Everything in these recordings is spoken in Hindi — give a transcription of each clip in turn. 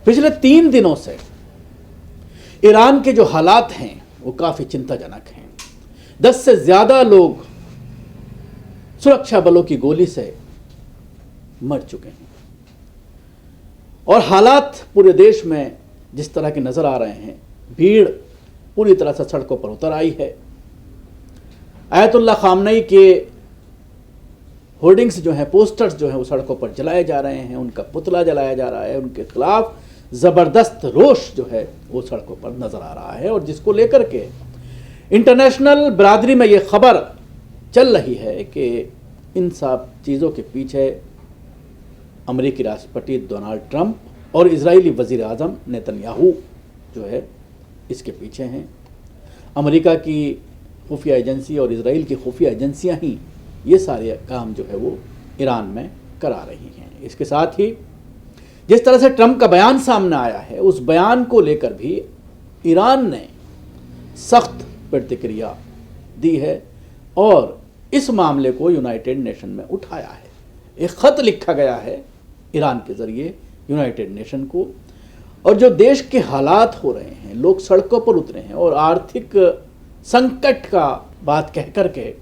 पिछले 3 दिनों से ईरान के जो हालात हैं वो काफ़ी चिंताजनक हैं। 10 से ज़्यादा लोग सुरक्षा बलों की गोली से मर चुके हैं और हालात पूरे देश में जिस तरह के नज़र आ रहे हैं, भीड़ पूरी तरह से सड़कों पर उतर आई है। आयतुल्लाह खामनेई के होर्डिंग्स जो हैं, पोस्टर्स जो हैं, वो सड़कों पर जलाए जा रहे हैं, उनका पुतला जलाया जा रहा है, उनके खिलाफ ज़बरदस्त रोष जो है वो सड़कों पर नज़र आ रहा है। और जिसको लेकर के इंटरनेशनल बरादरी में ये खबर चल रही है कि इन सब चीज़ों के पीछे अमेरिकी राष्ट्रपति डोनाल्ड ट्रंप और इजरायली वज़ीर आज़म नेतन्याहू जो है इसके पीछे हैं। अमेरिका की खुफिया एजेंसी और इजराइल की खुफिया एजेंसियां ही ये सारे काम जो है वो ईरान में करा रही हैं। इसके साथ ही जिस तरह से ट्रंप का बयान सामने आया है, उस बयान को लेकर भी ईरान ने सख्त प्रतिक्रिया दी है और इस मामले को यूनाइटेड नेशन में उठाया है। एक ख़त लिखा गया है ईरान के ज़रिए यूनाइटेड नेशन को, और जो देश के हालात हो रहे हैं, लोग सड़कों पर उतरे हैं और आर्थिक संकट का बात कह करके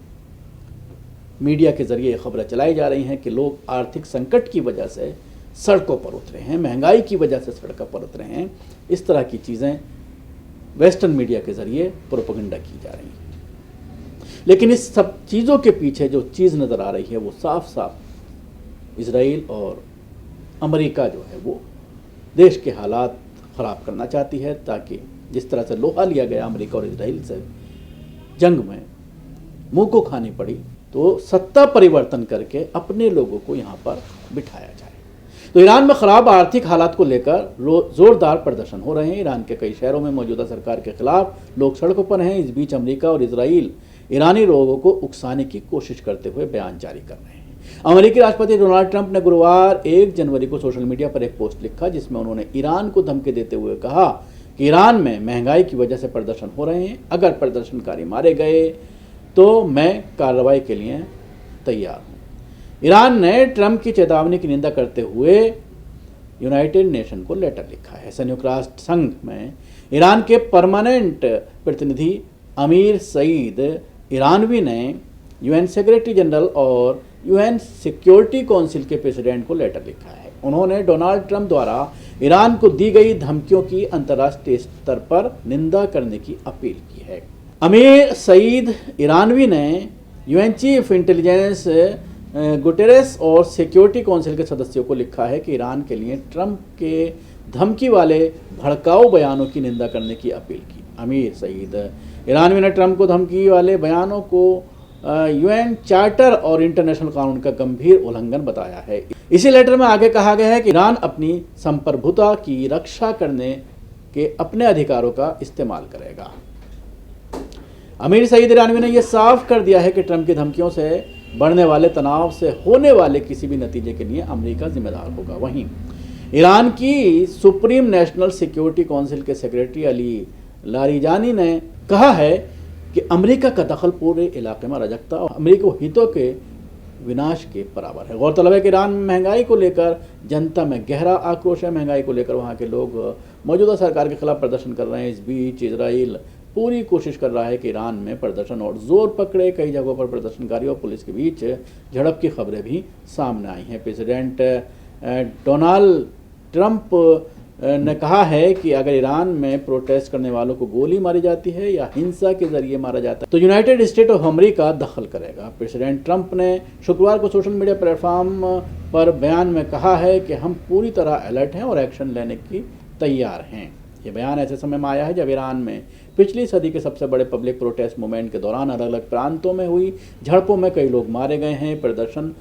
मीडिया के ज़रिए खबरें चलाई जा रही हैं कि लोग आर्थिक संकट की वजह से सड़कों पर उतरे हैं, महंगाई की वजह से सड़कों पर उतरे हैं। इस तरह की चीज़ें वेस्टर्न मीडिया के ज़रिए प्रोपेगेंडा की जा रही हैं। लेकिन इस सब चीज़ों के पीछे जो चीज़ नज़र आ रही है वो साफ साफ इजराइल और अमेरिका जो है वो देश के हालात ख़राब करना चाहती है, ताकि जिस तरह से लोहा लिया गया अमेरिका और इजराइल से जंग में मुंह को खानी पड़ी, तो सत्ता परिवर्तन करके अपने लोगों को यहाँ पर बिठाया जाए। तो ईरान में ख़राब आर्थिक हालात को लेकर ज़ोरदार प्रदर्शन हो रहे हैं। ईरान के कई शहरों में मौजूदा सरकार के खिलाफ लोग सड़कों पर हैं। इस बीच अमेरिका और इजराइल ईरानी लोगों को उकसाने की कोशिश करते हुए बयान जारी कर रहे हैं। अमेरिकी राष्ट्रपति डोनाल्ड ट्रंप ने गुरुवार 1 जनवरी को सोशल मीडिया पर एक पोस्ट लिखा, जिसमें उन्होंने ईरान को धमकी देते हुए कहा कि ईरान में महंगाई की वजह से प्रदर्शन हो रहे हैं, अगर प्रदर्शनकारी मारे गए तो मैं कार्रवाई के लिए तैयार हूँ। ईरान ने ट्रंप की चेतावनी की निंदा करते हुए यूनाइटेड नेशन को लेटर लिखा है। संयुक्त राष्ट्र संघ में ईरान के परमानेंट प्रतिनिधि अमीर सईद ईरानवी ने यूएन सेक्रेटरी जनरल और यूएन सिक्योरिटी काउंसिल के प्रेसिडेंट को लेटर लिखा है। उन्होंने डोनाल्ड ट्रंप द्वारा ईरान को दी गई धमकियों की अंतर्राष्ट्रीय स्तर पर निंदा करने की अपील की है। अमीर सईद ईरानवी ने यूएन चीफ इंटेलिजेंस गुटेरेस और सिक्योरिटी काउंसिल के सदस्यों को लिखा है कि ईरान के लिए ट्रंप के धमकी वाले भड़काऊ बयानों की निंदा करने की अपील की। अमीर सईद ईरानवी ने ट्रंप को धमकी वाले बयानों को यूएन चार्टर और इंटरनेशनल कानून का गंभीर उल्लंघन बताया है। इसी लेटर में आगे कहा गया है कि ईरान अपनी संप्रभुता की रक्षा करने के अपने अधिकारों का इस्तेमाल करेगा। अमीर सईद ईरानवी ने यह साफ कर दिया है कि ट्रंप की धमकियों से बढ़ने वाले तनाव से होने वाले किसी भी नतीजे के लिए अमेरिका जिम्मेदार होगा। वहीं ईरान की सुप्रीम नेशनल सिक्योरिटी काउंसिल के सेक्रेटरी अली लारिजानी ने कहा है कि अमेरिका का दखल पूरे इलाके में अराजकता और अमेरिकी हितों के विनाश के बराबर है। गौरतलब है कि ईरान में महंगाई को लेकर जनता में गहरा आक्रोश है। महंगाई को लेकर वहाँ के लोग मौजूदा सरकार के खिलाफ प्रदर्शन कर रहे हैं। इस बीच इजराइल पूरी कोशिश कर रहा है कि ईरान में प्रदर्शन और जोर पकड़े। कई जगहों पर प्रदर्शनकारियों और पुलिस के बीच झड़प की खबरें भी सामने आई हैं। प्रेसिडेंट डोनाल्ड ट्रंप ने कहा है कि अगर ईरान में प्रोटेस्ट करने वालों को गोली मारी जाती है या हिंसा के जरिए मारा जाता है तो यूनाइटेड स्टेट ऑफ अमेरिका दखल करेगा। प्रेसिडेंट ट्रंप ने शुक्रवार को सोशल मीडिया प्लेटफॉर्म पर बयान में कहा है कि हम पूरी तरह अलर्ट हैं और एक्शन लेने की तैयार हैं। ये बयान ऐसे समय में आया है जब ईरान में पिछली सदी के सबसे बड़े पब्लिक प्रोटेस्ट मूवमेंट के दौरान अलग अलग प्रांतों में हुई झड़पों में कई लोग मारे गए हैं। प्रदर्शन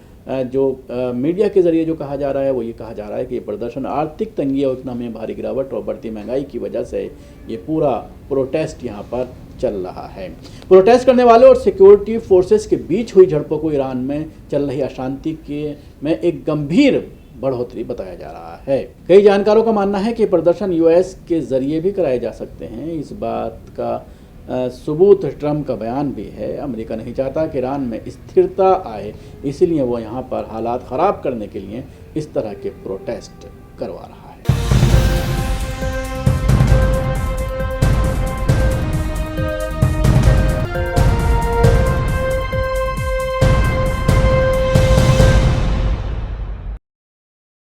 जो मीडिया के जरिए जो कहा जा रहा है वो ये कहा जा रहा है कि ये प्रदर्शन आर्थिक तंगी और इकोनॉमी में भारी गिरावट और बढ़ती महंगाई की वजह से ये पूरा प्रोटेस्ट यहाँ पर चल रहा है। प्रोटेस्ट करने वाले और सिक्योरिटी फोर्सेस के बीच हुई झड़पों को ईरान में चल रही अशांति के में एक गंभीर बढ़ोतरी बताया जा रहा है। कई जानकारों का मानना है कि प्रदर्शन यूएस के जरिए भी कराए जा सकते हैं। इस बात का सबूत ट्रंप का बयान भी है। अमेरिका नहीं चाहता कि ईरान में स्थिरता आए, इसलिए वो यहाँ पर हालात ख़राब करने के लिए इस तरह के प्रोटेस्ट करवा रहा है।